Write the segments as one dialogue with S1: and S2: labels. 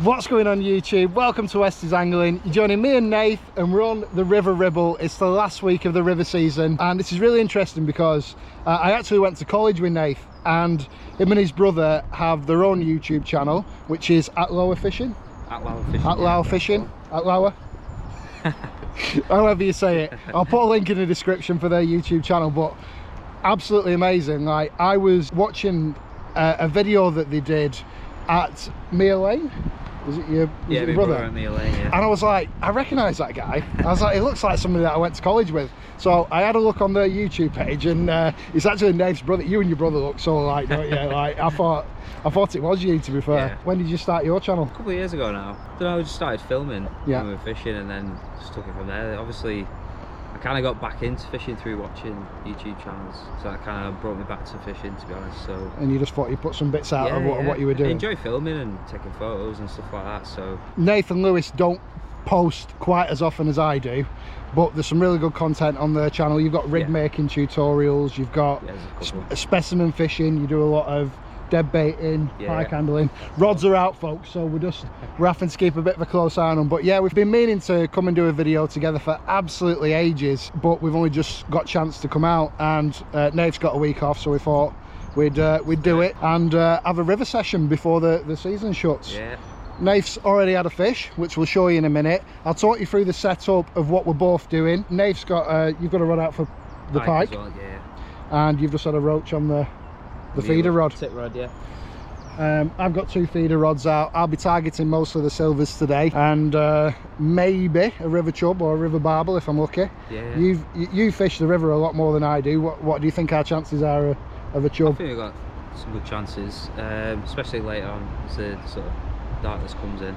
S1: What's going on YouTube? Welcome to WestysAngling. You're joining me and Nath and we're on the River Ribble. It's the last week of the river season and this is really interesting because I actually went to college with Nath and him and his brother have their own YouTube channel which is Atlaua Fishing.
S2: Atlaua Fishing.
S1: Atlaua Fishing. Atlaua. However you say it. I'll put a link in the description for their YouTube channel, but absolutely amazing. Like, I was watching a video that they did at Mere Lane. Was it your brother?
S2: At Mere Lane, yeah.
S1: And I was like, I recognise that guy. I was like, it looks like somebody that I went to college with. So I had a look on their YouTube page and it's actually Nath's brother. You and your brother look so alike, don't you? Like, I thought it was you, to be fair. Yeah. When did you start your channel?
S2: A couple of years ago now. I just started filming when we were fishing and then just took it from there. Obviously, I kind of got back into fishing through watching YouTube channels, so that kind of brought me back to fishing, to be honest. So. And
S1: you just thought you'd put some bits out of what you were doing.
S2: I enjoy filming and taking photos and stuff like that. So.
S1: Nathan and Lewis don't post quite as often as I do, but there's some really good content on their channel. You've got rig making tutorials, you've got specimen fishing, you do a lot of dead baiting, pike handling. Rods are out, folks, so we're having to keep a bit of a close eye on them. But yeah, we've been meaning to come and do a video together for absolutely ages, but we've only just got a chance to come out, and Nate's got a week off, so we thought we'd do it and have a river session before the season shuts. Yeah. Nath's already had a fish, which we'll show you in a minute. I'll talk you through the setup of what we're both doing. Nath's got you've got a rod out for the pike, well, and you've just had a roach on the feeder rod.
S2: Tip rod, yeah.
S1: I've got 2 feeder rods out. I'll be targeting mostly the silvers today, and maybe a river chub or a river barbel if I'm lucky. Yeah. You fish the river a lot more than I do. What do you think our chances are of a chub?
S2: I think we've got some good chances, especially later on as the sort of darkness comes in.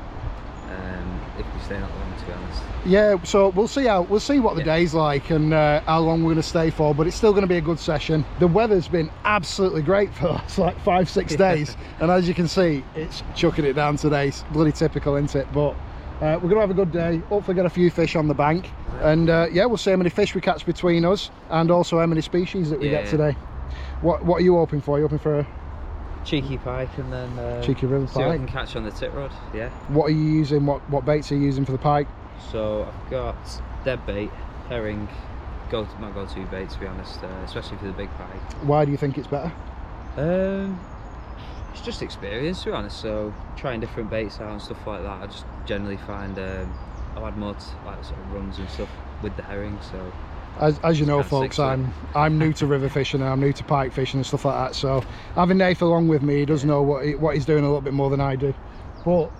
S2: If we stay that long, to be honest. Yeah, so we'll see what the day's like and how long we're going to stay for, but it's still going to be a good session. The weather's been absolutely great for the last like 5-6 days, and as you can see, it's chucking it down today. It's bloody typical, isn't it? But we're going to have a good day, hopefully get a few fish on the bank, and yeah, we'll see how many fish we catch between us and also how many species that we get today. What are you hoping for? Are you hoping for a cheeky pike and then
S1: cheeky river pike?
S2: See what I can catch on the tip rod. Yeah.
S1: What are you using? What baits are you using for the pike?
S2: So I've got dead bait, herring, my go-to bait, to be honest, especially for the big pike. Why
S1: do you think it's better?
S2: It's just experience, to be honest. So trying different baits out and stuff like that, I just generally find I've had more like sort of runs and stuff with the herring. So.
S1: As you know, folks, I'm new to river fishing and I'm new to pike fishing and stuff like that, so having Nath along with me, he does know what he's doing a little bit more than I do, but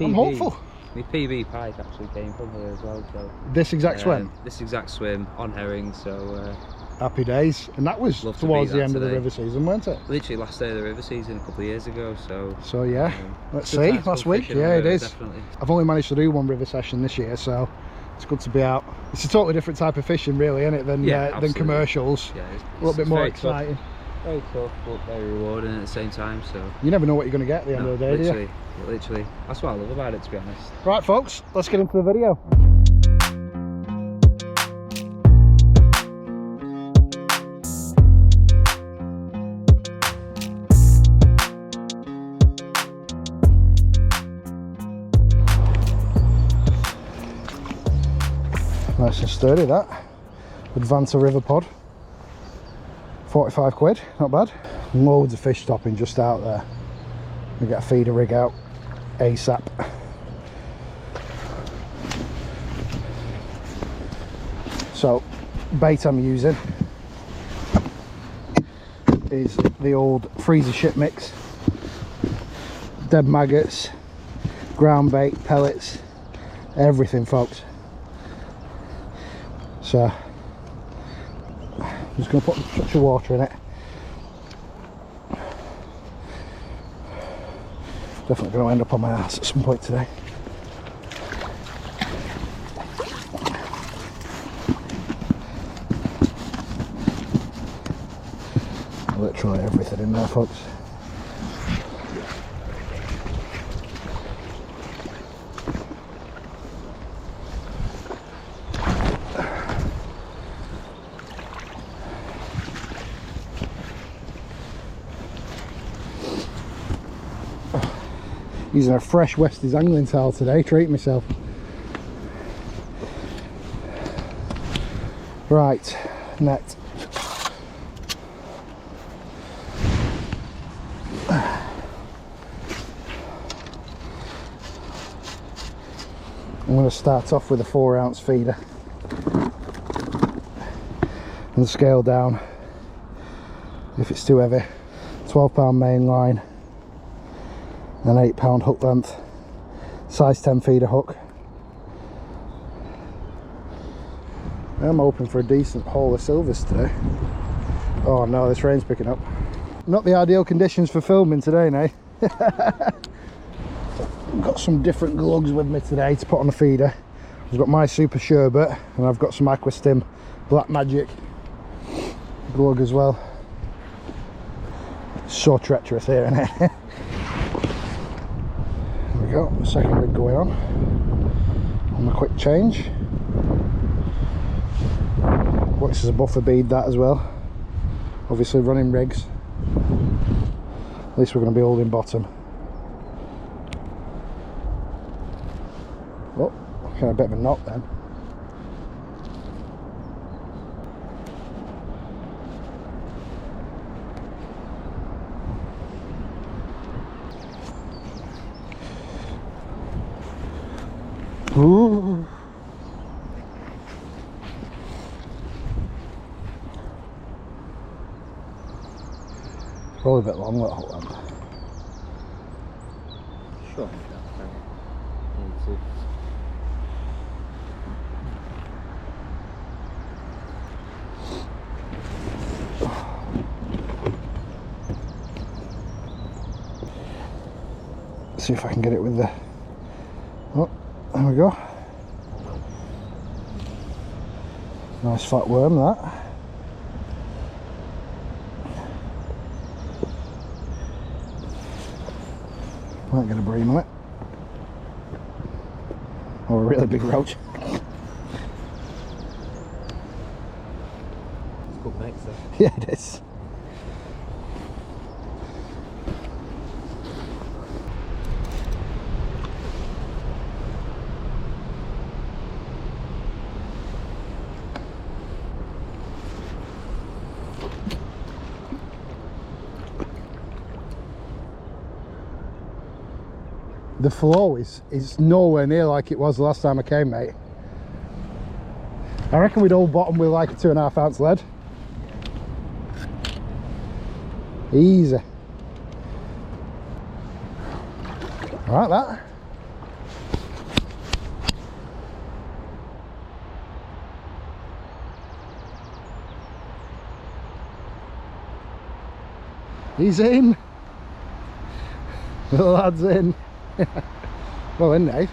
S1: I'm hopeful.
S2: My PB pike actually came from here as well, so
S1: this exact swim?
S2: This exact swim on herring, so
S1: happy days. And that was towards the end of the river season, weren't it?
S2: Literally last day of the river season a couple of years ago, so
S1: yeah, let's see, last week, yeah, it is. Definitely. I've only managed to do one river session this year, so it's good to be out. It's a totally different type of fishing, really, isn't it, than commercials? Yeah, a little bit more exciting.
S2: Very tough, but very rewarding at the same time. So
S1: you never know what you're going to get at the end of the day, do you?
S2: Literally, that's what I love about it, to be honest.
S1: Right, folks, let's get into the video. Nice and sturdy, that. Advanta River Pod. 45 quid, not bad. Loads of fish stopping just out there. We get a feeder rig out ASAP. So, bait I'm using is the old freezer ship mix. Dead maggots, ground bait, pellets, everything, folks. So I'm just going to put a touch of water in it. Definitely going to end up on my ass at some point today. Literally everything in there, folks. Using a fresh WestysAngling towel today, treating myself. Right, net. I'm going to start off with a 4-ounce feeder and scale down if it's too heavy. 12-pound main line and 8-pound hook length, size 10 feeder hook. I'm hoping for a decent haul of silvers today. Oh no, this rain's picking up. Not the ideal conditions for filming today, Nath. I've got some different glugs with me today to put on the feeder. I've got my Super Sherbet and I've got some Aquastim Black Magic glug as well. So treacherous here, isn't it? There we go, second rig going on a quick change. This is a buffer bead, that as well. Obviously running rigs. At least we're going to be holding bottom. Oh, kind of a bit of a knot then. Ooh. Probably a bit long, that whole lamp.
S2: Sure.
S1: See if I can get it with the... Oh, there we go. Nice fat worm, that. Might get a bream on it. Or a really big roach.
S2: It's good mix, though.
S1: Yeah, it is. The flow is nowhere near like it was the last time I came, mate. I reckon we'd hold bottom with like a 2.5 ounce lead. Easy. Like that. He's in. The lad's in. Well, in Nath.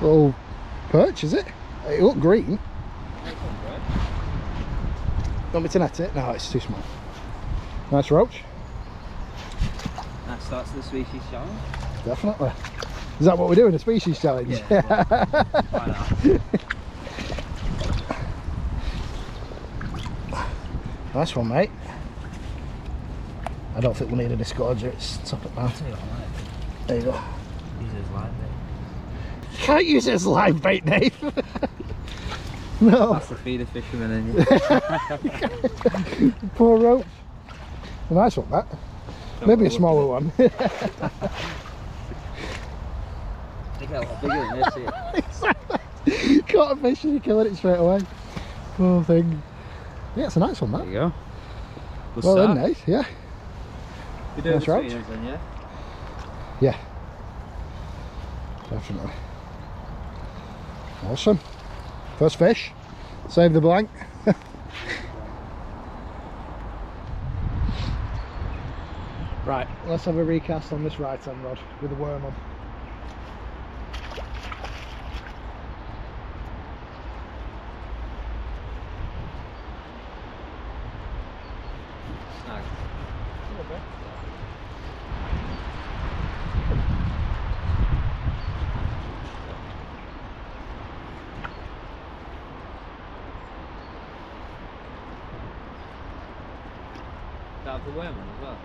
S1: Little perch, is it? It looked green. Want me to net it? No, it's too small. Nice roach.
S2: That starts the species challenge.
S1: Definitely. Is that what we're doing? A species challenge?
S2: Yeah. Why
S1: not? Nice one, mate. I don't think we'll need a disgorger, it's top at that. There you go.
S2: Use it as live bait.
S1: Can't use it as live bait, Nath. No.
S2: That's the feeder fisherman in you.
S1: Poor roach. A nice one, that. Maybe a smaller one.
S2: They get a lot bigger than this here.
S1: Caught a fish and you're killing it straight away. Poor thing. Yeah, it's a nice one, that.
S2: There you go.
S1: Well then, Nath, yeah.
S2: You're doing
S1: nice
S2: the
S1: roach.
S2: then, yeah?
S1: Yeah. Definitely. Awesome. First fish. Save the blank. Right, let's have a recast on this right hand rod with the worm on.
S2: Snag. That have the worm on as well?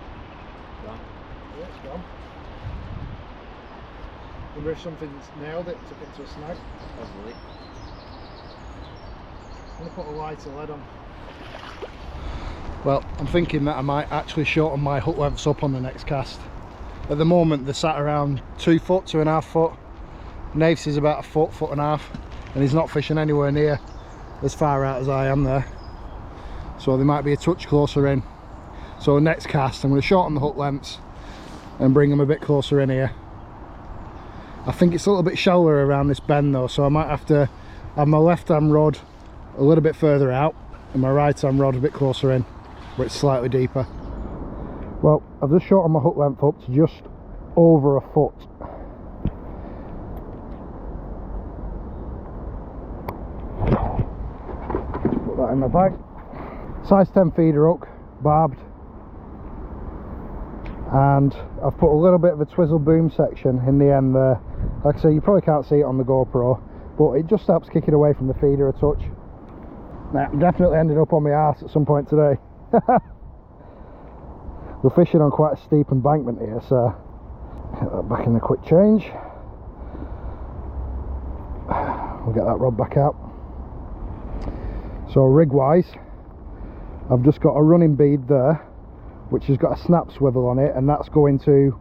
S2: Gone.
S1: Yeah, it's gone. wonder if something's nailed it, took it to a snag.
S2: Probably.
S1: I'm going to put a lighter lead on. Well, I'm thinking that I might actually shorten my hook lengths up on the next cast. At the moment they're sat around 2 foot, 2.5 foot. Nath's is about 1 foot, 1.5 foot, and he's not fishing anywhere near as far out as I am there. So they might be a touch closer in. So next cast I'm going to shorten the hook lengths and bring them a bit closer in here. I think it's a little bit shallower around this bend though, so I might have to have my left hand rod a little bit further out and my right hand rod a bit closer in, where it's slightly deeper. Well, I've just shortened my hook length up to just over 1 foot. Put that in my bag. Size 10 feeder hook, barbed, and I've put a little bit of a twizzle boom section in the end there. Like I say, you probably can't see it on the GoPro, but it just helps kick it away from the feeder a touch. Now, I'm definitely ended up on my arse at some point today. We're fishing on quite a steep embankment here, so get that back in the quick change. We'll get that rod back out. So rig wise, I've just got a running bead there, which has got a snap swivel on it, and that's going to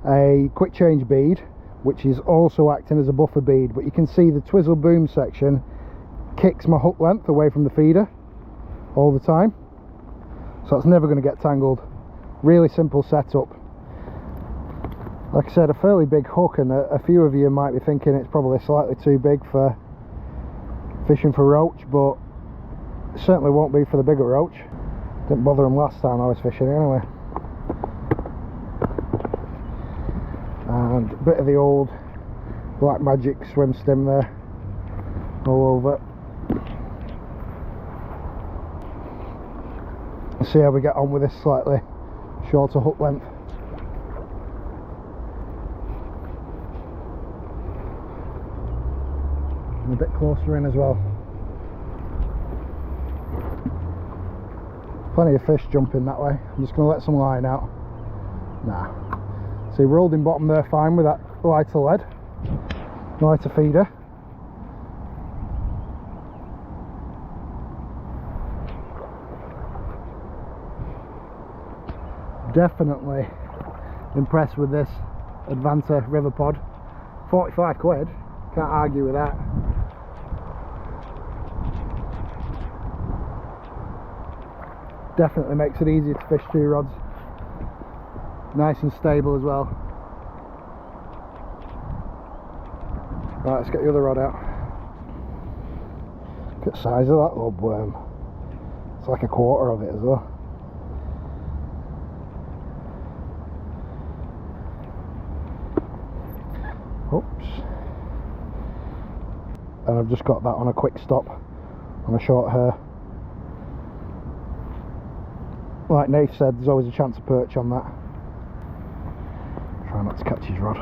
S1: a quick change bead, which is also acting as a buffer bead. But you can see the twizzle boom section kicks my hook length away from the feeder all the time, so it's never going to get tangled. Really simple setup. Like I said, a fairly big hook, and a few of you might be thinking it's probably slightly too big for fishing for roach, but it certainly won't be for the bigger roach. Didn't bother them last time I was fishing anyway. And a bit of the old Black Magic swim stem there all over. Let's see how we get on with this slightly shorter hook length. And a bit closer in as well. Plenty of fish jumping that way. I'm just going to let some line out. Nah. See, we're holding bottom there fine with that lighter lead, lighter feeder. Definitely impressed with this Advanta River Pod. 45 quid, can't argue with that. Definitely makes it easier to fish 2 rods. Nice and stable as well. Right, let's get the other rod out. Look at the size of that lub worm. It's like 1/4 of it as well. Oops. And I've just got that on a quick stop on a short hair. Like Nath said, there's always a chance of perch on that. Try not to catch his rod.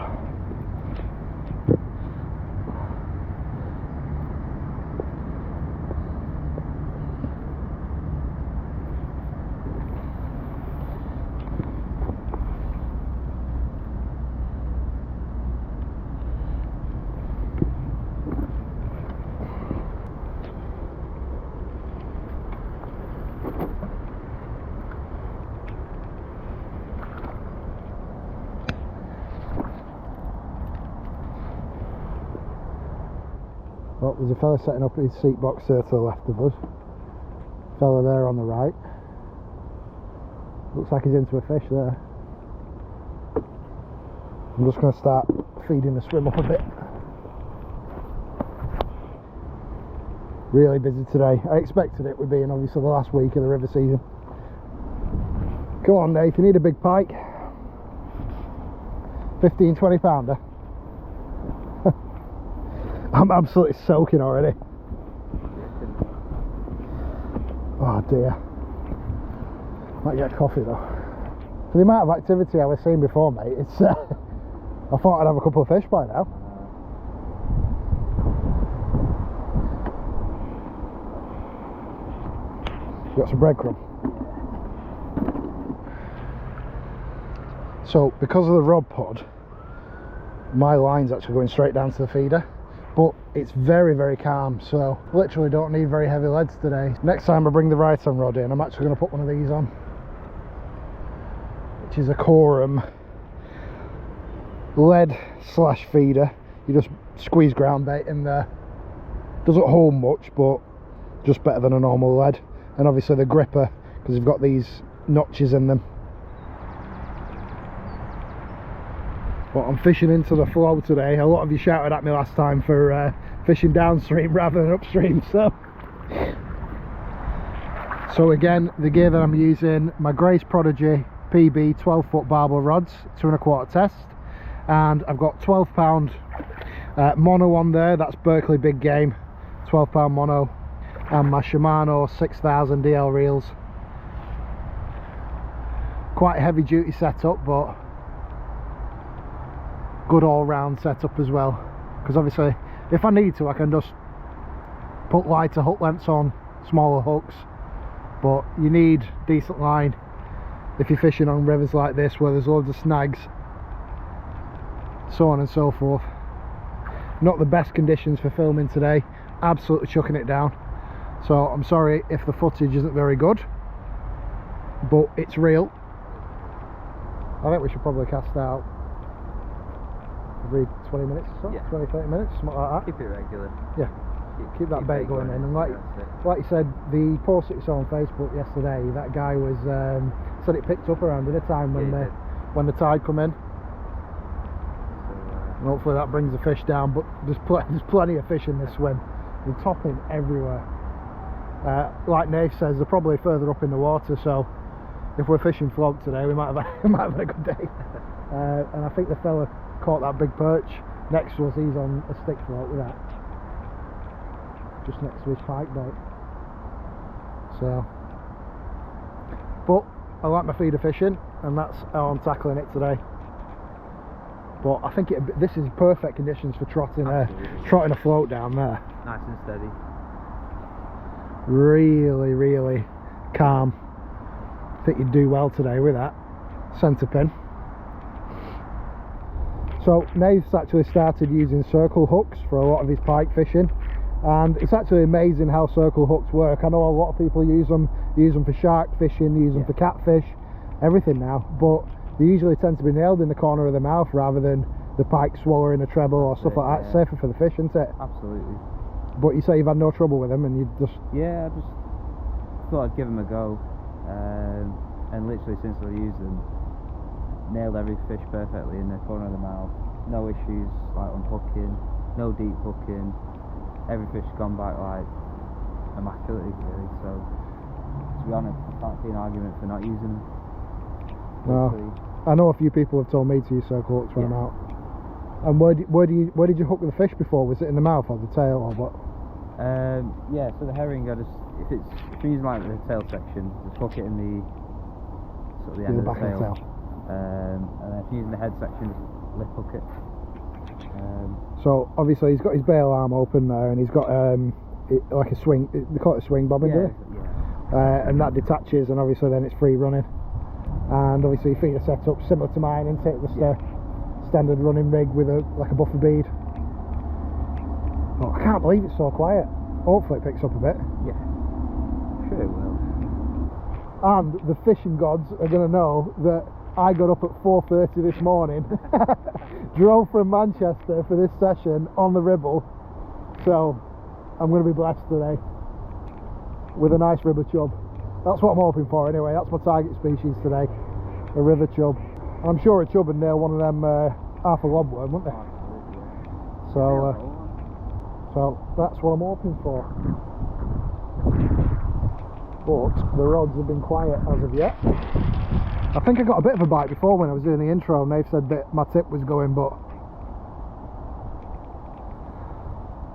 S1: Well, there's a fella setting up his seat box there to the left of us. Fella there on the right. Looks like he's into a fish there. I'm just going to start feeding the swim up a bit. Really busy today. I expected it with being obviously the last week of the river season. Come on, Nath, you need a big pike. 15-20 pounder. I'm absolutely soaking already. Oh dear. Might get coffee though. For the amount of activity I was seeing before, mate, it's I thought I'd have a couple of fish by now. Got some breadcrumb. So, because of the rod pod, My line's actually going straight down to the feeder, but it's very, very calm, so literally don't need very heavy leads today. Next time I bring the right hand rod in, I'm actually going to put one of these on, which is a Quorum lead slash feeder. You just squeeze ground bait in there. Doesn't hold much, but just better than a normal lead. And obviously the gripper, because you've got these notches in them. But I'm fishing into the flow today. A lot of you shouted at me last time for fishing downstream rather than upstream, so again, the gear that I'm using, my Grace Prodigy PB 12-foot barbell rods, 2 1/4 test, and I've got 12-pound mono on there. That's Berkeley Big Game 12-pound mono, and my Shimano 6000 DL reels. Quite a heavy duty setup, but good all-round setup as well, because obviously if I need to I can just put lighter hook lengths on, smaller hooks, but you need decent line if you're fishing on rivers like this where there's loads of snags, so on and so forth. Not the best conditions for filming today, absolutely chucking it down, so I'm sorry if the footage isn't very good, but it's real. I think we should probably cast out every 20 minutes or so, yeah. 20-30 minutes, something like that. Keep it regular. Yeah, keep that bait going in. And like you said, the post that you saw on Facebook yesterday, that guy was said it picked up around dinner time when the tide come in. And hopefully that brings the fish down, but there's plenty of fish in this swim. They're topping everywhere. Like Nath says, they're probably further up in the water, so if we're fishing float today, we might have had a good day. And I think the fella caught that big perch next to us. He's on a stick float with that, just next to his pike bait. So, but I like my feeder fishing, and that's how I'm tackling it today. But I think this is perfect conditions for trotting a float down there.
S2: Nice and steady.
S1: Really, really calm. I think you'd do well today with that centre pin. So Nath's actually started using circle hooks for a lot of his pike fishing, and it's actually amazing how circle hooks work. I know a lot of people use them for shark fishing, use them for catfish, everything now, but they usually tend to be nailed in the corner of the mouth rather than the pike swallowing a treble or stuff like that. It's safer for the fish, isn't it?
S2: Absolutely.
S1: But you say you've had no trouble with them, and you just...
S2: Yeah, I just thought I'd give them a go, and literally since I used them, nailed every fish perfectly in the corner of the mouth. No issues like unhooking, no deep hooking. Every fish gone back like immaculately, really. So to be honest, I can't see an argument for not using them.
S1: No, I know a few people have told me to use circle hooks when I'm out. And where did you hook the fish before? Was it in the mouth or the tail or what?
S2: Yeah, so the herring, if you're using like the tail section, just hook it in the sort of the end of the tail. And then if you're using the head section, just lip hook it.
S1: So obviously he's got his bail arm open there, and he's got like a swing. They call it a swing bobbin, do they? And that detaches, and obviously then it's free running. And obviously your feet are set up similar to mine, and take the standard running rig with like a buffer bead. Oh, I can't believe it's so quiet. Hopefully it picks up a bit.
S2: Yeah, sure it will.
S1: And the fishing gods are going to know that I got up at 4:30 this morning, drove from Manchester for this session on the Ribble, so I'm going to be blessed today with a nice river chub. That's what I'm hoping for anyway. That's my target species today, a river chub. And I'm sure a chub would nail one of them half a lobworm, wouldn't they? So that's what I'm hoping for. But the rods have been quiet as of yet. I think I got a bit of a bite before when I was doing the intro, and they've said that my tip was going, but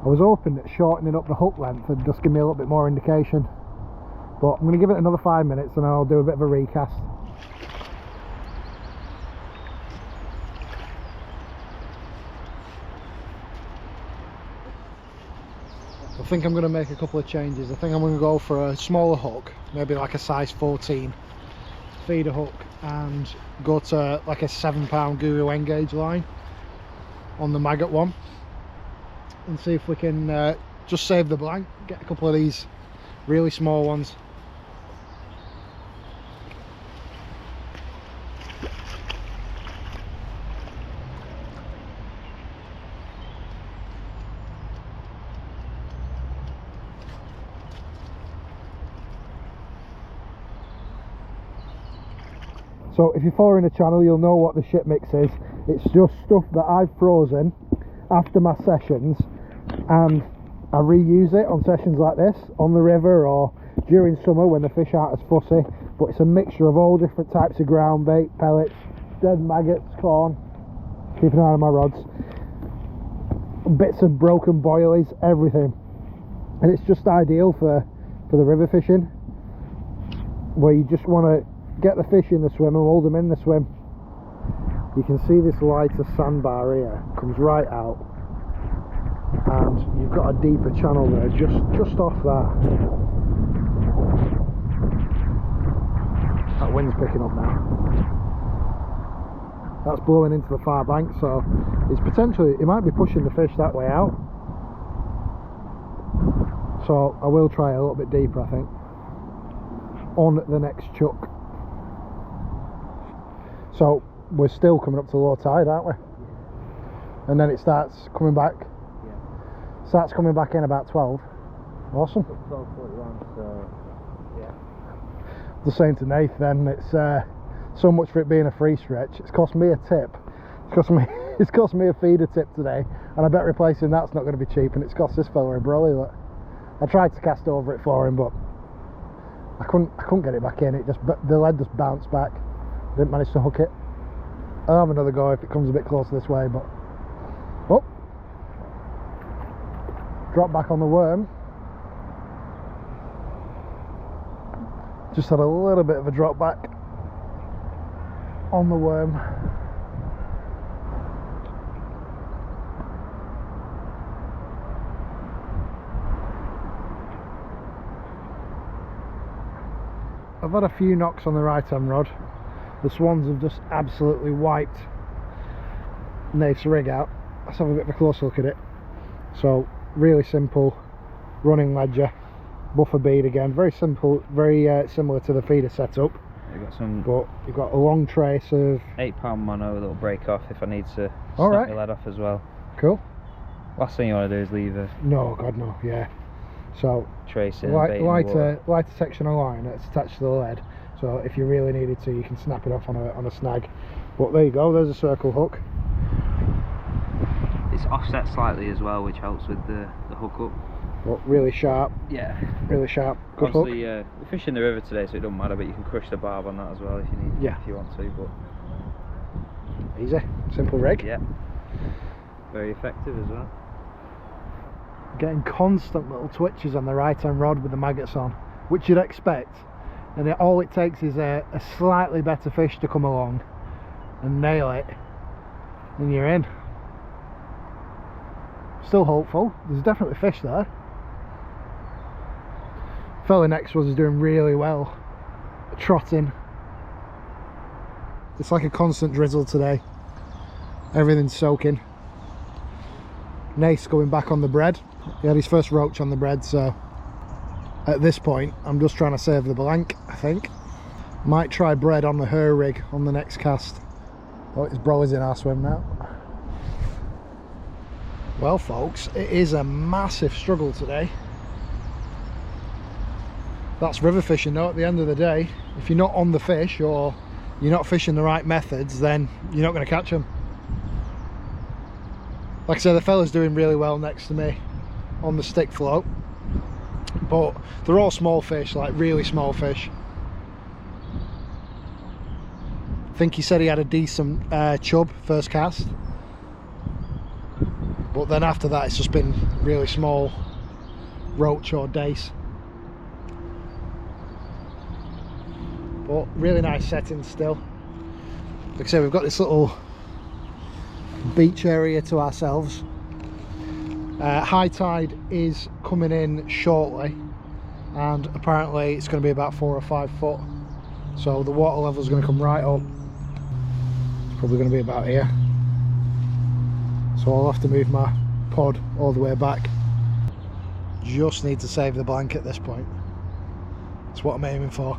S1: I was hoping that shortening up the hook length would just give me a little bit more indication. But I'm going to give it another 5 minutes and I'll do a bit of a recast. I think I'm going to make a couple of changes. I think I'm going to go for a smaller hook, maybe like a size 14 feeder hook, and go to like a 7-pound Guru N-gauge line. on the maggot one and see if we can just save the blank, get a couple of these really small ones. So if you're following the channel, you'll know what the shit mix is. It's just stuff that I've frozen after my sessions, and I reuse it on sessions like this, on the river or during summer when the fish aren't as fussy. But it's a mixture of all different types of ground bait, pellets, dead maggots, corn, keep an eye on my rods, bits of broken boilies, everything. And it's just ideal for the river fishing, where you just want to get the fish in the swim and hold them in the swim. You can see this lighter sandbar here comes right out, and you've got a deeper channel there just off that. That wind's picking up now. That's blowing into the far bank, so it's potentially, it might be pushing the fish that way out. So I will try a little bit deeper, I think, on the next chuck. So we're still coming up to low tide, aren't we? And then it starts coming back. Yeah. Starts coming back in about 12. Awesome.
S2: 12:41. So yeah.
S1: Just saying to Nath, then it's so much for it being a free stretch. It's cost me a tip. It's cost me a feeder tip today, and I bet replacing that's not going to be cheap. And it's cost this fella a brolly. Look, I tried to cast over it for him, but I couldn't get it back in. The lead just bounced back. Didn't manage to hook it. I'll have another go if it comes a bit closer this way, but oh, drop back on the worm. Just had a little bit of a drop back on the worm. I've had a few knocks on the right hand rod. The swans have just absolutely wiped Nath's rig out. Let's have a bit of a close look at it. So really simple running ledger, buffer bead again, very simple, very similar to the feeder setup. But you've got a long trace of
S2: 8-pound mono that'll break off if I need to snap
S1: right.
S2: my lead off as well.
S1: Cool.
S2: Last thing you want to do is leave a
S1: God no, yeah. So
S2: trace in
S1: lighter section of line that's attached to the lead. So if you really needed to, you can snap it off on a snag. But there you go, there's a circle hook.
S2: It's offset slightly as well, which helps with the hook up.
S1: But really sharp.
S2: Yeah.
S1: Really sharp. Good
S2: Obviously,
S1: hook.
S2: we're fishing the river today, so it doesn't matter, but you can crush the barb on that as well if you need.
S1: Yeah.
S2: If you want to, but
S1: easy, simple rig.
S2: Yeah. Very effective as well.
S1: Getting constant little twitches on the right hand rod with the maggots on, which you'd expect. And all it takes is a slightly better fish to come along and nail it, and you're in. Still hopeful, there's definitely fish there. Fella next to us is doing really well, trotting. It's like a constant drizzle today, everything's soaking. Nath's going back on the bread. He had his first roach on the bread, so at this point I'm just trying to save the blank, I think. Might try bread on the her rig on the next cast. Oh, it's brolly's in our swim now. Well folks, it is a massive struggle today. That's river fishing though. At the end of the day, if you're not on the fish or you're not fishing the right methods, then you're not going to catch them. Like I said, the fella's doing really well next to me on the stick float, but they're all small fish, like really small fish. I think he said he had a decent chub first cast, but then after that it's just been really small roach or dace. But really nice setting still. Like I said, we've got this little beach area to ourselves. High tide is coming in shortly, and apparently it's going to be about 4 or 5 foot, so the water level is going to come right up. It's probably going to be about here, so I'll have to move my pod all the way back. Just need to save the blank at this point. That's what I'm aiming for.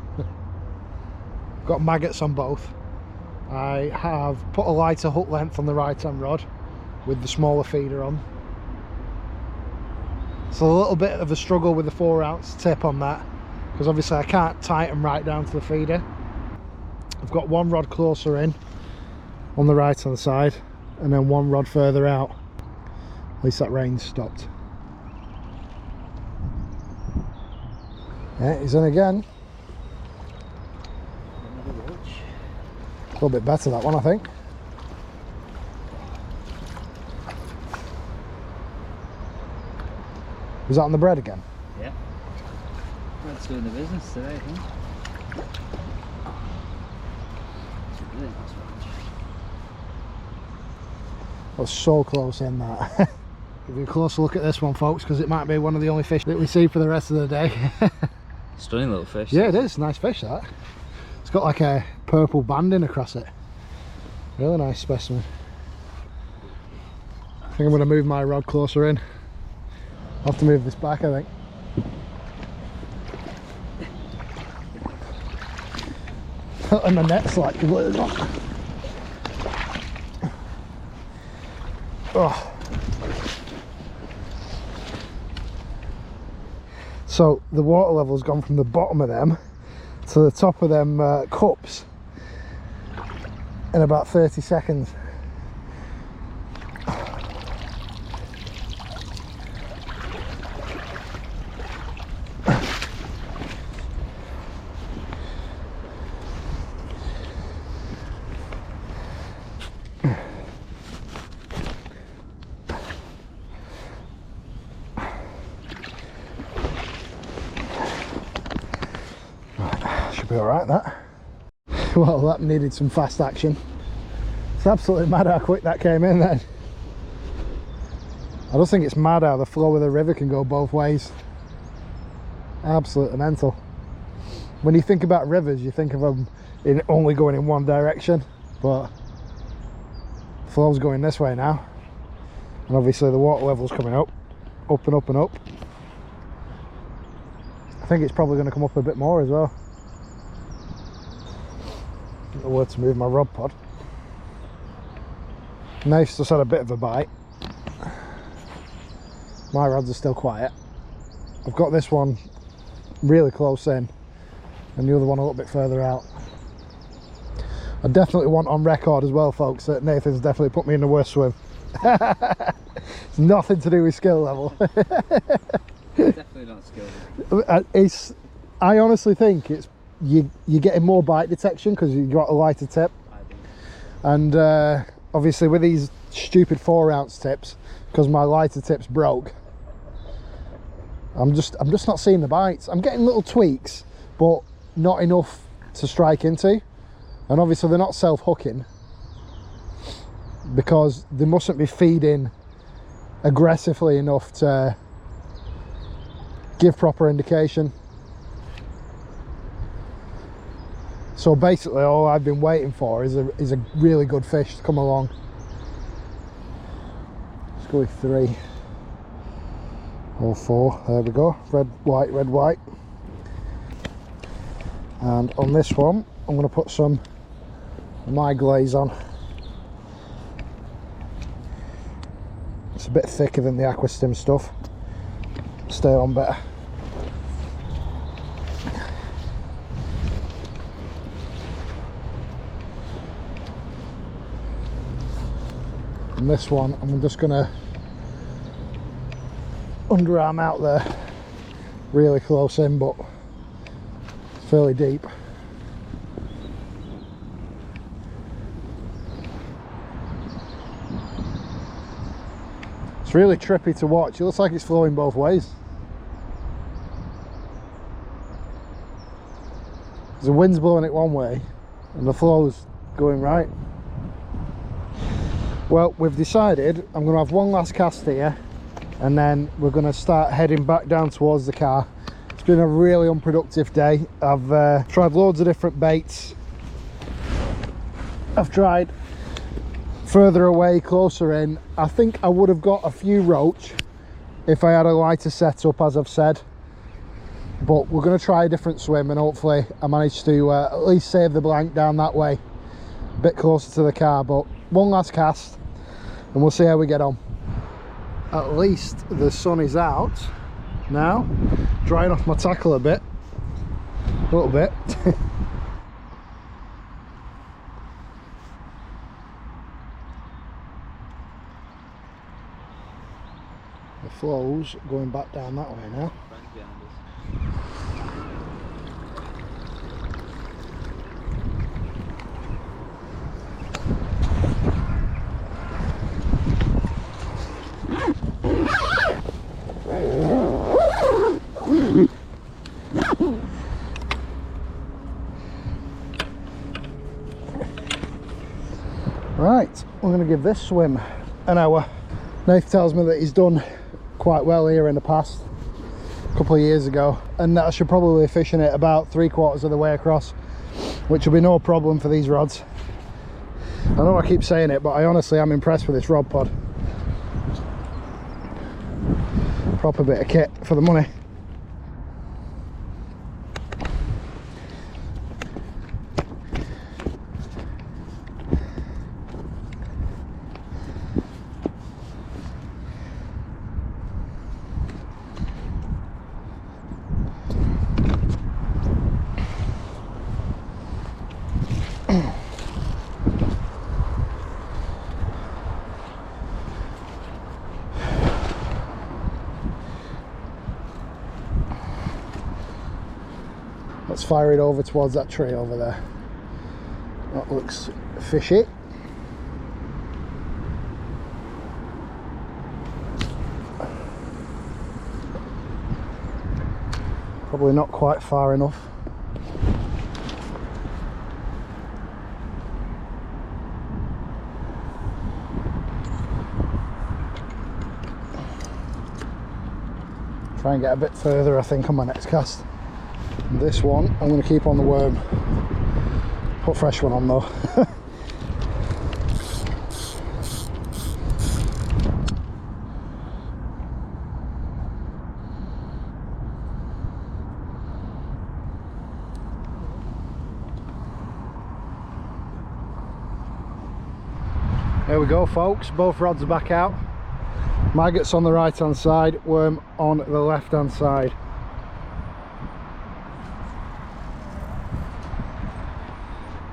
S1: Got maggots on both. I have put a lighter hook length on the right hand rod with the smaller feeder on. It's a little bit of a struggle with the 4-ounce tip on that, because obviously I can't tighten right down to the feeder. I've got one rod closer in on the right hand side and then one rod further out. At least that rain's stopped. Yeah, he's in again. A little bit better that one, I think. Was that on the bread again?
S2: Yeah. Bread's doing the business today, I think.
S1: I was so close in that. Give you a closer look at this one, folks, because it might be one of the only fish that we see for the rest of the day.
S2: Stunning little fish.
S1: Yeah, it is. Nice fish, that. It's got like a purple banding across it. Really nice specimen. I think I'm going to move my rod closer in. I'll have to move this back, I think. And my net's like completely gone. Oh. So the water level's gone from the bottom of them to the top of them cups in about 30 seconds. Should be alright, that. Well, that needed some fast action. It's absolutely mad how quick that came in then. I just think it's mad how the flow of the river can go both ways. Absolutely mental. When you think about rivers, you think of them in only going in one direction, but the flow's going this way now. And obviously the water level's coming up and up and up. I think it's probably going to come up a bit more as well. The word to move my rod pod. Nath's just had a bit of a bite. My rods are still quiet. I've got this one really close in and the other one a little bit further out. I definitely want on record as well, folks, that Nathan's definitely put me in the worst swim. It's nothing to do with skill level.
S2: Definitely not skill level.
S1: I honestly think it's you're getting more bite detection because you've got a lighter tip, and obviously with these stupid 4-ounce tips, because my lighter tips broke, I'm just not seeing the bites. I'm getting little tweaks, but not enough to strike into, and obviously they're not self-hooking because they mustn't be feeding aggressively enough to give proper indication. So basically all I've been waiting for is a really good fish to come along. Let's go with 3 or 4. There we go. Red, white, red, white. And on this one, I'm going to put some of my glaze on. It's a bit thicker than the Aquastim stuff. Stay on better. And this one, I'm just going to underarm out there, really close in, but fairly deep. It's really trippy to watch. It looks like it's flowing both ways. The wind's blowing it one way and the flow's going right. Well, we've decided I'm going to have one last cast here and then we're going to start heading back down towards the car. It's been a really unproductive day. I've tried loads of different baits. I've tried further away, closer in. I think I would have got a few roach if I had a lighter setup, as I've said, but we're going to try a different swim, and hopefully I manage to at least save the blank down that way, a bit closer to the car. But one last cast and we'll see how we get on. At least the sun is out now, drying off my tackle a little bit. The flow's going back down that way now. Right, we're going to give this swim an hour. Nath tells me that he's done quite well here in the past, a couple of years ago, and that I should probably be fishing it about 3/4 of the way across, which will be no problem for these rods. I know I keep saying it, but I honestly am impressed with this rod pod. Proper bit of kit for the money. Let's fire it over towards that tree over there. That looks fishy. Probably not quite far enough. Try and get a bit further, I think, on my next cast. This one I'm going to keep on the worm. Put fresh one on though. There we go, folks, both rods are back out. Maggots on the right hand side, worm on the left hand side.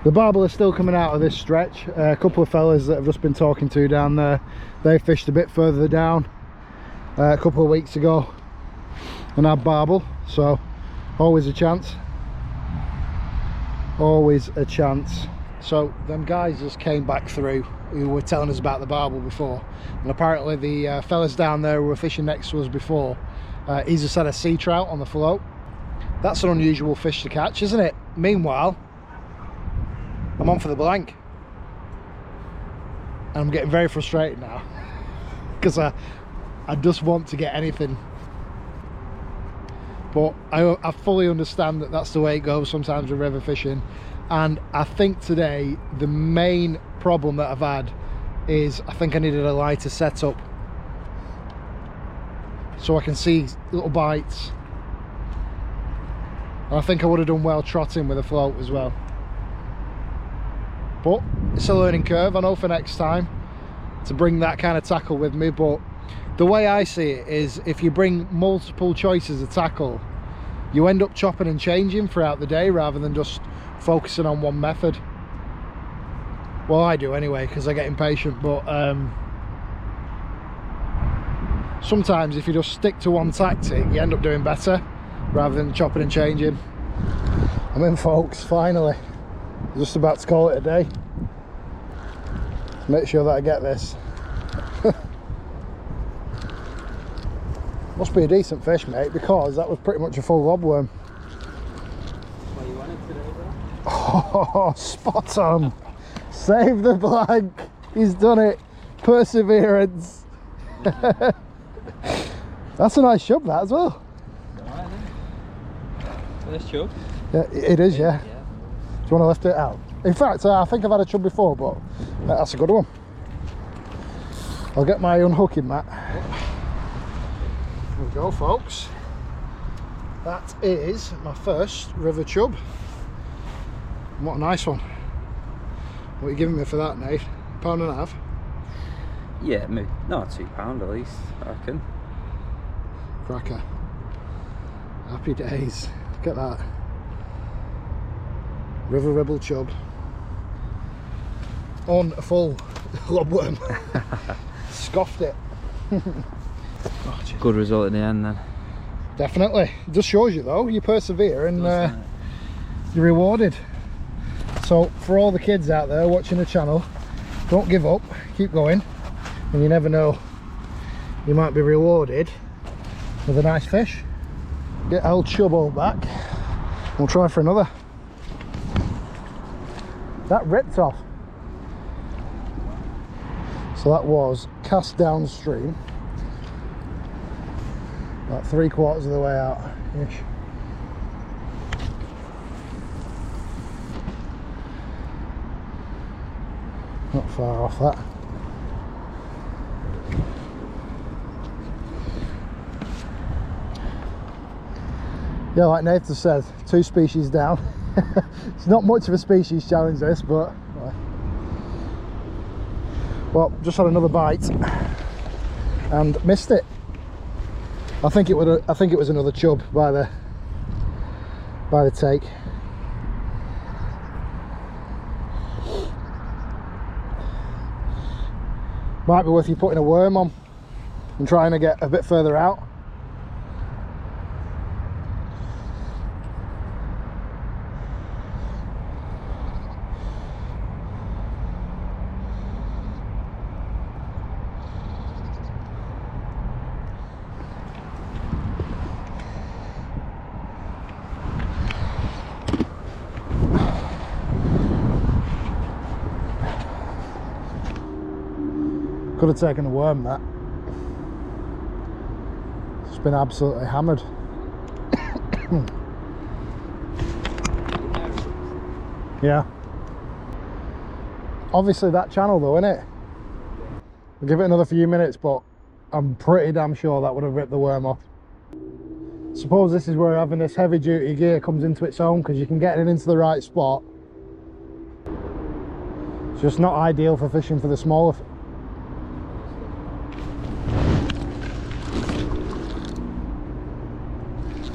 S1: The barbel is still coming out of this stretch. A couple of fellas that I've just been talking to down there, they fished a bit further down a couple of weeks ago and had barbel, so always a chance. Always a chance. So them guys just came back through who were telling us about the barbel before, and apparently the fellas down there who were fishing next to us before, he's just had a sea trout on the float. That's an unusual fish to catch, isn't it? Meanwhile, I'm on for the blank and I'm getting very frustrated now because I just want to get anything, but I fully understand that that's the way it goes sometimes with river fishing. And I think today the main problem that I've had is I think I needed a lighter setup so I can see little bites, and I think I would have done well trotting with a float as well. But it's a learning curve. I know for next time to bring that kind of tackle with me, but the way I see it is if you bring multiple choices of tackle, you end up chopping and changing throughout the day rather than just focusing on one method. Well, I do anyway, because I get impatient, but sometimes if you just stick to one tactic, you end up doing better rather than chopping and changing. I'm in, folks, finally. Just about to call it a day. Make sure that I get this. Must be a decent fish, mate, because that was pretty much a full lobworm.
S2: What you wanted today, bro?
S1: Oh, spot on. Save the blank. He's done it. Perseverance. That's a nice chub, that as well.
S2: Alright then. Nice chub.
S1: Yeah, it is, yeah. Do you want to lift it out? In fact, I think I've had a chub before, but that's a good one. I'll get my unhooking mat. There we go, folks. That is my first river chub. What a nice one. What are you giving me for that, Nath? £1.5?
S2: Yeah, maybe, no, £2 at least, I reckon.
S1: Cracker. Happy days. Look at that. River Ribble chub. On a full lobworm. Scoffed it. Oh,
S2: good result in the end then.
S1: Definitely. It just shows you though, you persevere and you're rewarded. So for all the kids out there watching the channel, don't give up, keep going, and you never know, you might be rewarded with a nice fish. Get old chub all back, we'll try for another. That ripped off. So that was cast downstream, about 3/4 of the way out ish. Not far off that. Yeah, like Nath said, 2 species down. It's not much of a species challenge this, but well, just had another bite and missed it. I think it was another chub by the take. Might be worth you putting a worm on and trying to get a bit further out. Could have taken a worm, that. It's been absolutely hammered. Yeah. Obviously that channel though, innit? I'll give it another few minutes, but I'm pretty damn sure that would have ripped the worm off. Suppose this is where having this heavy duty gear comes into its own, because you can get it into the right spot. It's just not ideal for fishing for the smaller.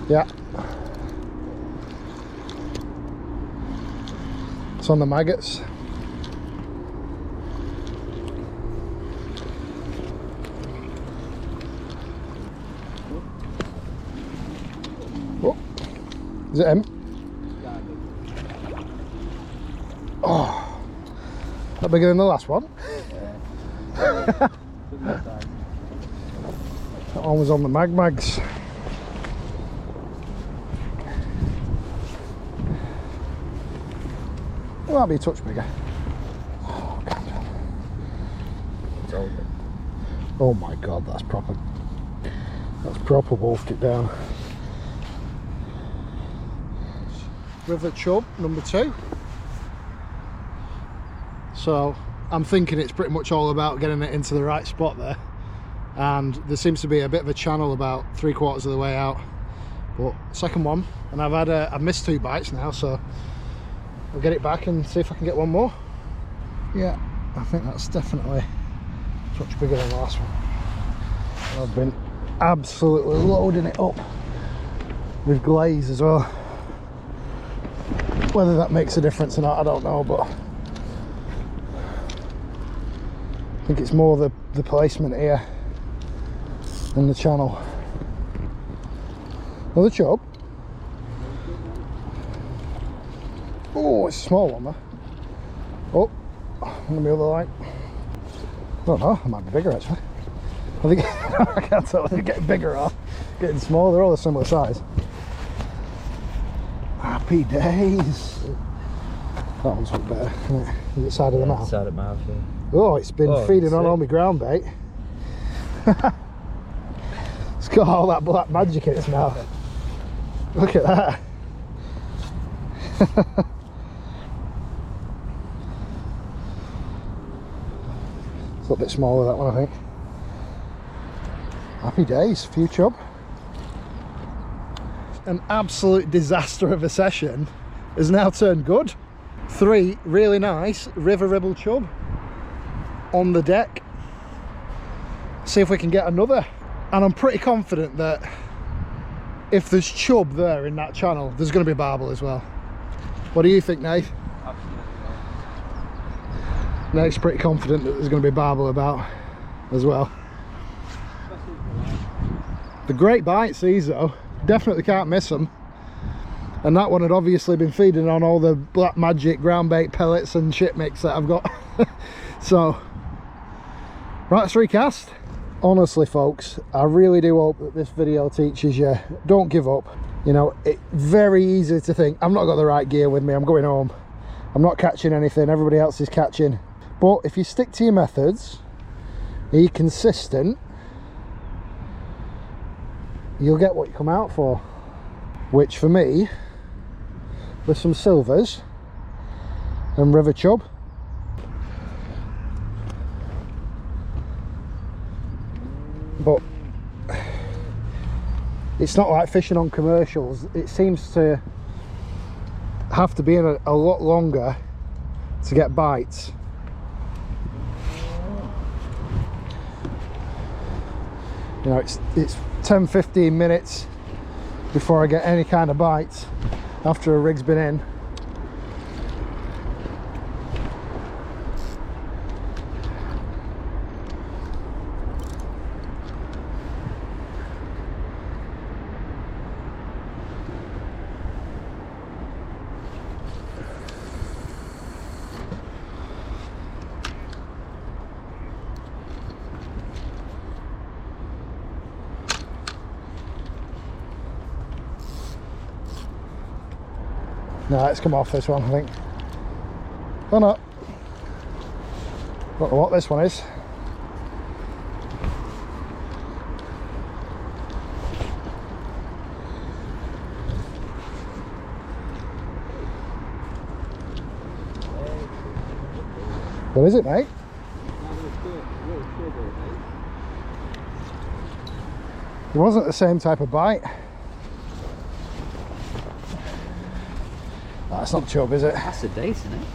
S1: Yeah, it's on the maggots. Oh, is it him? Oh, that bigger than the last one? Yeah. That one was on the mags. It might be a touch bigger. Oh,
S2: It's over.
S1: Oh my god, that's proper wolfed it down. River chub number 2. So I'm thinking it's pretty much all about getting it into the right spot there, and there seems to be a bit of a channel about 3/4 of the way out. But second one, and I've missed 2 bites now, so I'll get it back and see if I can get one more. Yeah, I think that's definitely a touch bigger than the last one. I've been absolutely loading it up with glaze as well. Whether that makes a difference or not, I don't know, but I think it's more the placement here than the channel. Another chub. Oh, it's a small one, man. Oh, on the other line. I don't know, it might be bigger actually. I think I can't tell if they're getting bigger or getting smaller. They're all a similar size. Happy days. That one's a bit better, isn't it? Is it side of the mouth?
S2: Side of the mouth, yeah.
S1: Oh, it's been feeding on all my ground bait. It's got all that black magic in its mouth. Look at that. It's a little bit smaller, that one, I think. Happy days, few chub. An absolute disaster of a session has now turned good. 3 really nice river ribble chub on the deck. See if we can get another. And I'm pretty confident that if there's chub there in that channel, there's going to be barbel as well. What do you think, Nath?
S2: Absolutely.
S1: Nath's pretty confident that there's going to be barbel about as well. The great bites these though, definitely can't miss them. And that one had obviously been feeding on all the Black Magic ground bait pellets and shit mix that I've got. So, right, let's recast. Honestly folks, I really do hope that this video teaches you, don't give up. You know, it's very easy to think, I've not got the right gear with me, I'm going home, I'm not catching anything, everybody else is catching. But if you stick to your methods, are you consistent, you'll get what you come out for. Which for me, with some silvers and river chub, but it's not like fishing on commercials. It seems to have to be in a lot longer to get bites. You know, it's 10-15 minutes before I get any kind of bites after a rig's been in. No, it's come off this one, I think. Oh no. Don't know what this one is. What is it, mate? It wasn't the same type of bite. That's not chub, is it?
S2: That's a dace, isn't it?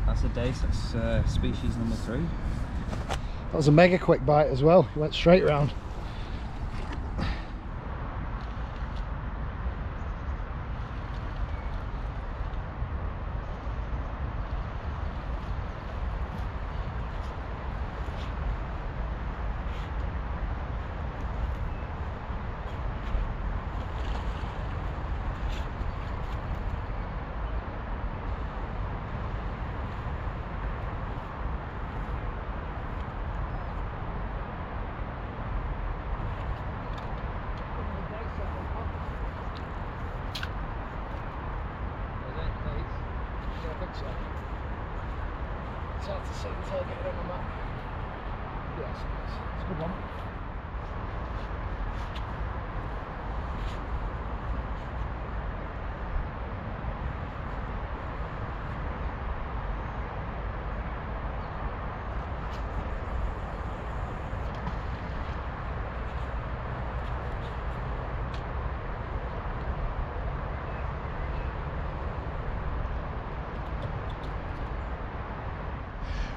S2: That's a dace, that's species number 3.
S1: That was a mega quick bite as well. He went straight round. It's hard to see until I get it on the map. Yes, it's a good one.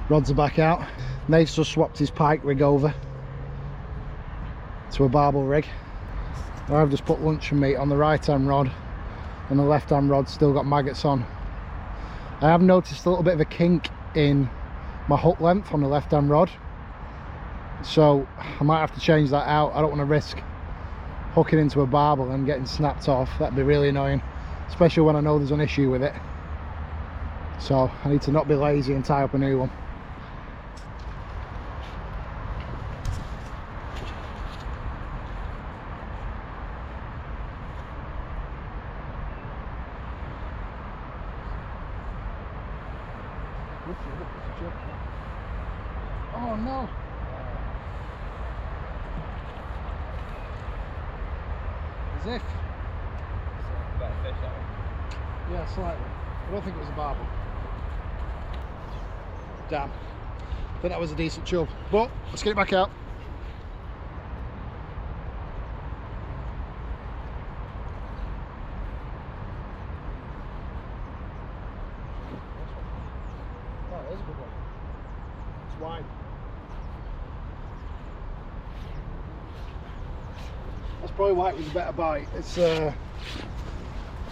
S1: Rods are back out. Nath's just swapped his pike rig over to a barbel rig. I've just put luncheon meat on the right hand rod, and the left hand rod's still got maggots on. I have noticed a little bit of a kink in my hook length on the left hand rod, so I might have to change that out. I don't want to risk hooking into a barbel and getting snapped off. That'd be really annoying, especially when I know there's an issue with it. So I need to not be lazy and tie up a new one. Oh no! As if.
S2: Better fish that one.
S1: Yeah, slightly. I don't think it was a barbel. Damn. I think that was a decent chub. But let's get it back out. probably why it was a better bite. It's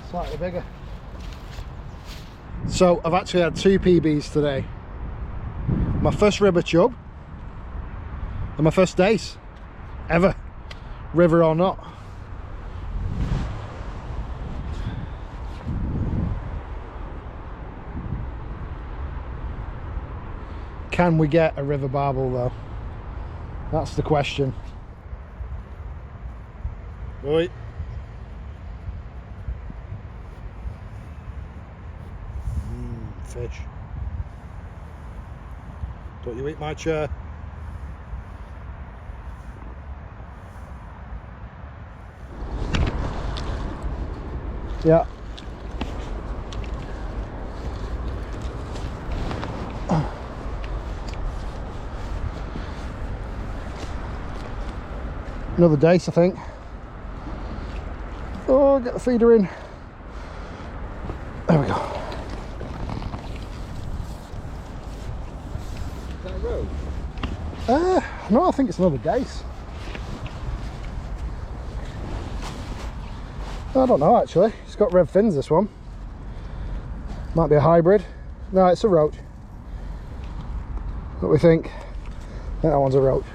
S1: slightly bigger. So I've actually had 2 PBs today. My first river chub and my first dace ever, river or not. Can we get a river barbel though? That's the question. Oi. Fish. Don't you eat my chair. Yeah. Another dace, I think. Oh, get the feeder in. There we go.
S2: Is that a road?
S1: No, I think it's another dace. I don't know actually. It's got red fins, this one. Might be a hybrid. No, it's a roach. What do we think? I think that one's a roach.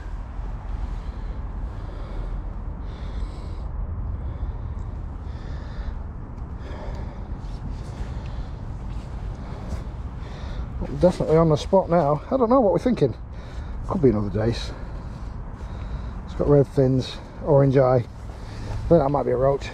S1: Definitely on the spot now. I don't know what we're thinking. Could be another dace. It's got red fins, orange eye. I think that might be a roach.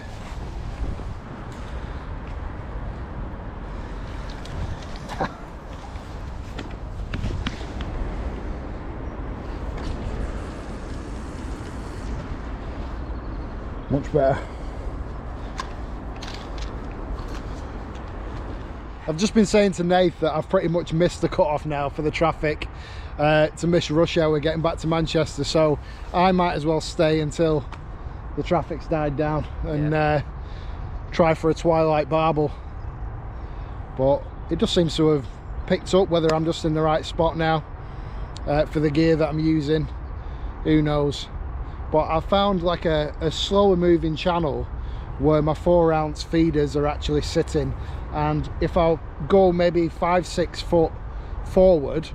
S1: Much better. I've just been saying to Nath that I've pretty much missed the cut-off now for the traffic to miss rush hour getting back to Manchester, so I might as well stay until the traffic's died down and try for a twilight barbel. But it just seems to have picked up. Whether I'm just in the right spot now for the gear that I'm using, who knows. But I found like a slower moving channel where my 4-ounce feeders are actually sitting, and if I go maybe 5-6 foot forward,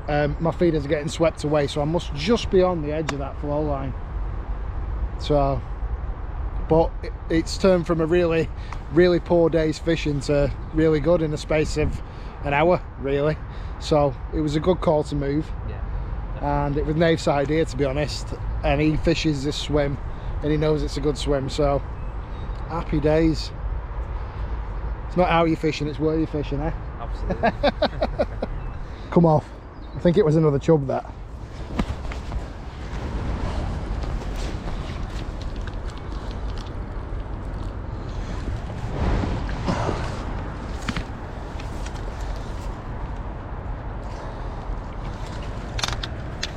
S1: my feeders are getting swept away, so I must just be on the edge of that flow line. So, but it's turned from a really poor day's fishing to really good in the space of an hour, really. So it was a good call to move. Yeah, and it was Nath's idea, to be honest, and he fishes this swim and he knows it's a good swim, so happy days. It's not how you're fishing, it's where you're fishing, eh?
S2: Absolutely.
S1: Come off. I think it was another chub, that.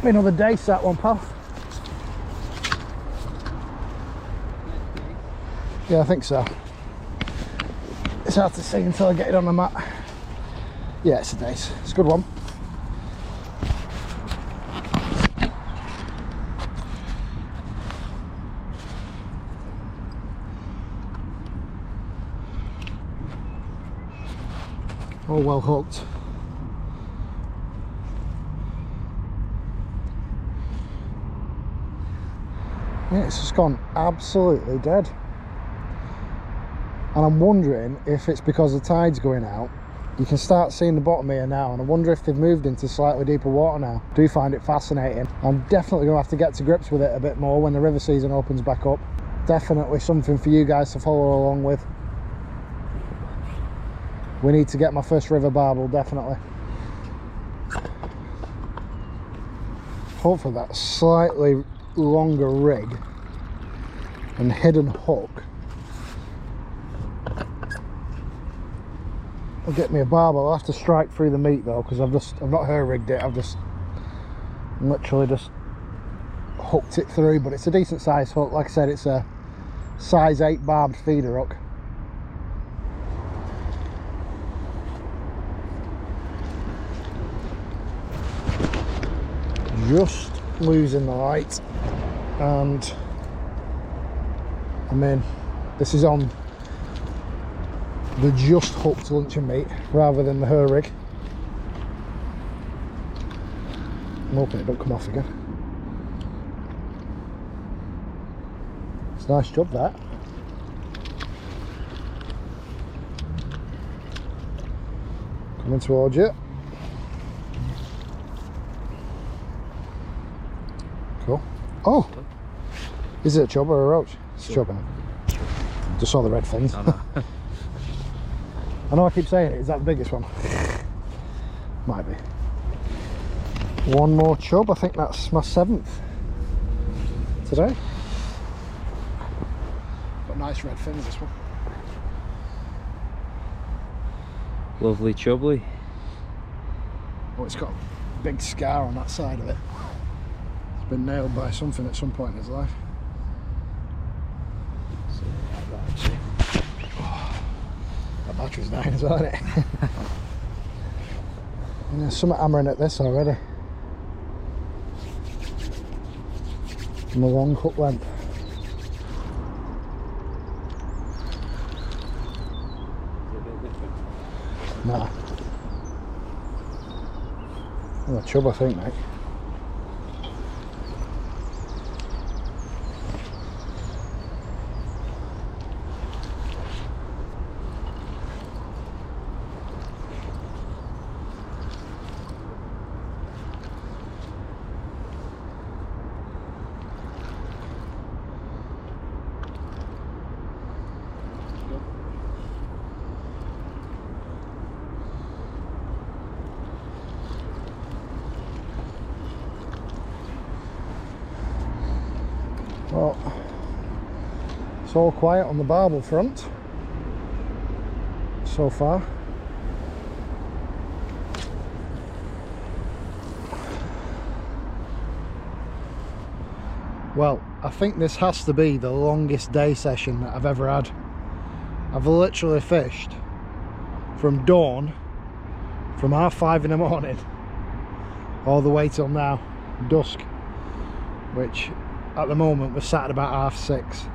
S1: Another dace, that one, pal. Yeah, I think so. It's hard to see until I get it on the mat. Yeah, it's a dace. It's a good one. All well hooked. Yeah, it's just gone absolutely dead. And I'm wondering if it's because the tide's going out. You can start seeing the bottom here now, and I wonder if they've moved into slightly deeper water now. I do find it fascinating. I'm definitely going to have to get to grips with it a bit more when the river season opens back up. Definitely something for you guys to follow along with. We need to get my first river barbel, definitely. Hopefully that slightly longer rig and hidden hook will get me a barbel. I'll have to strike through the meat though, because I've not hair rigged it. I've just literally just hooked it through, but it's a decent size hook. Like I said, it's a size 8 barbed feeder hook. Just losing the light, and I mean, this is on the just hooked luncheon meat rather than the her rig. I'm hoping it don't come off again. It's a nice job, that. Coming towards you. Cool. Oh! Is it a chub or a roach? It's a chub, isn't it? Just saw the red fins. I know I keep saying it, is that the biggest one? Might be. One more chub, I think that's my 7th today. Got nice red fins, this one.
S2: Lovely chubbly.
S1: Oh, it's got a big scar on that side of it. It's been nailed by something at some point in his life. Oh, that battery's dying as well, isn't it? There's some hammering at this already. From a long hook length. Nah. Oh, a chub, I think, mate. Well, it's all quiet on the barbel front so far. Well, I think this has to be the longest day session that I've ever had. I've literally fished from dawn, from 5:30 in the morning, all the way till now, dusk, which at the moment we're sat at about 6:30.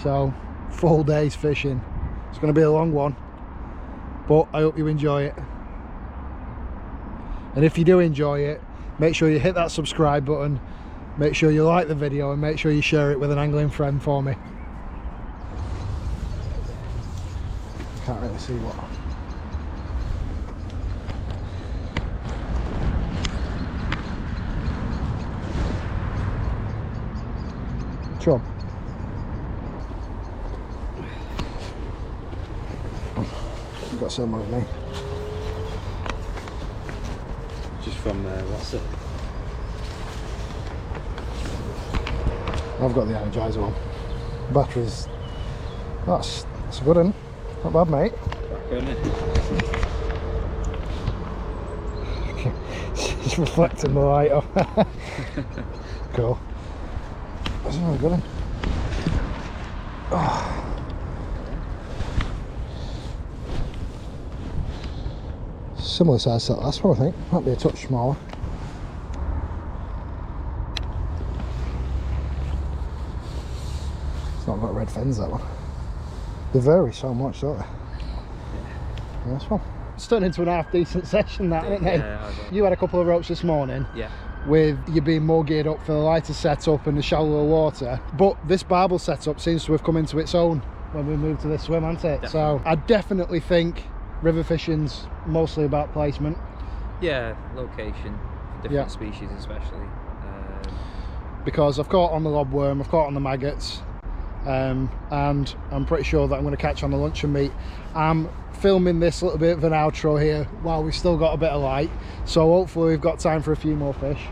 S1: So, full day's fishing. It's going to be a long one, but I hope you enjoy it. And if you do enjoy it, make sure you hit that subscribe button, make sure you like the video, and make sure you share it with an angling friend for me. Can't really see what. Chub. You've got some with me.
S2: Just from what's it?
S1: I've got the Energizer one. Batteries. That's a good one. Not bad, mate. It's reflecting the light off. Cool. That's a really good one. Oh. Similar size to that last one, I think. Might be a touch smaller. It's not got red fins, that one. They vary so much, don't they? Yeah. Nice one. It's turned into an half decent session, that, isn't it? Yeah, you had a couple of ropes this morning. Yeah. With you being more geared up for the lighter setup and the shallower water, but this barbel setup seems to have come into its own when we moved to this swim, hasn't it? Definitely. So I definitely think river fishing's mostly about placement.
S2: Yeah, location, different species especially.
S1: Because I've caught on the lobworm, I've caught on the maggots, and I'm pretty sure that I'm going to catch on the luncheon meat. I'm filming this little bit of an outro here while we've still got a bit of light, so hopefully we've got time for a few more fish.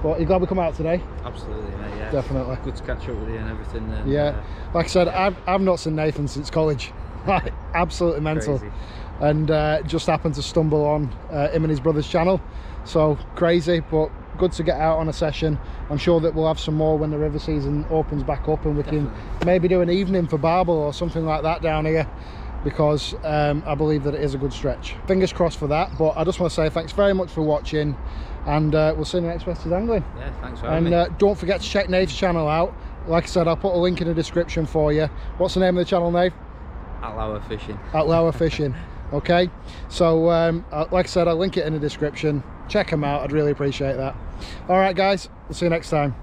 S1: But you glad we come out today?
S2: Absolutely, mate. Yeah,
S1: definitely.
S2: Good to catch up with you and everything. And,
S1: yeah, like I said, I've not seen Nathan since college. Like, absolutely mental.
S2: Crazy.
S1: And just happened to stumble on him and his brother's channel, so crazy, but good to get out on a session. I'm sure that we'll have some more when the river season opens back up, and we can maybe do an evening for barbel or something like that down here, because I believe that it is a good stretch. Fingers crossed for that. But I just want to say thanks very much for watching, and we'll see you next WestysAngling.
S2: Yeah, thanks for having me.
S1: And don't forget to check Nath's channel out. like I said, I'll put a link in the description for you. What's the name of the channel, Nath?
S2: Atlaua Fishing.
S1: Atlaua Fishing. Okay, so like I said, I'll link it in the description. Check them out, I'd really appreciate that. All right guys, we'll see you next time.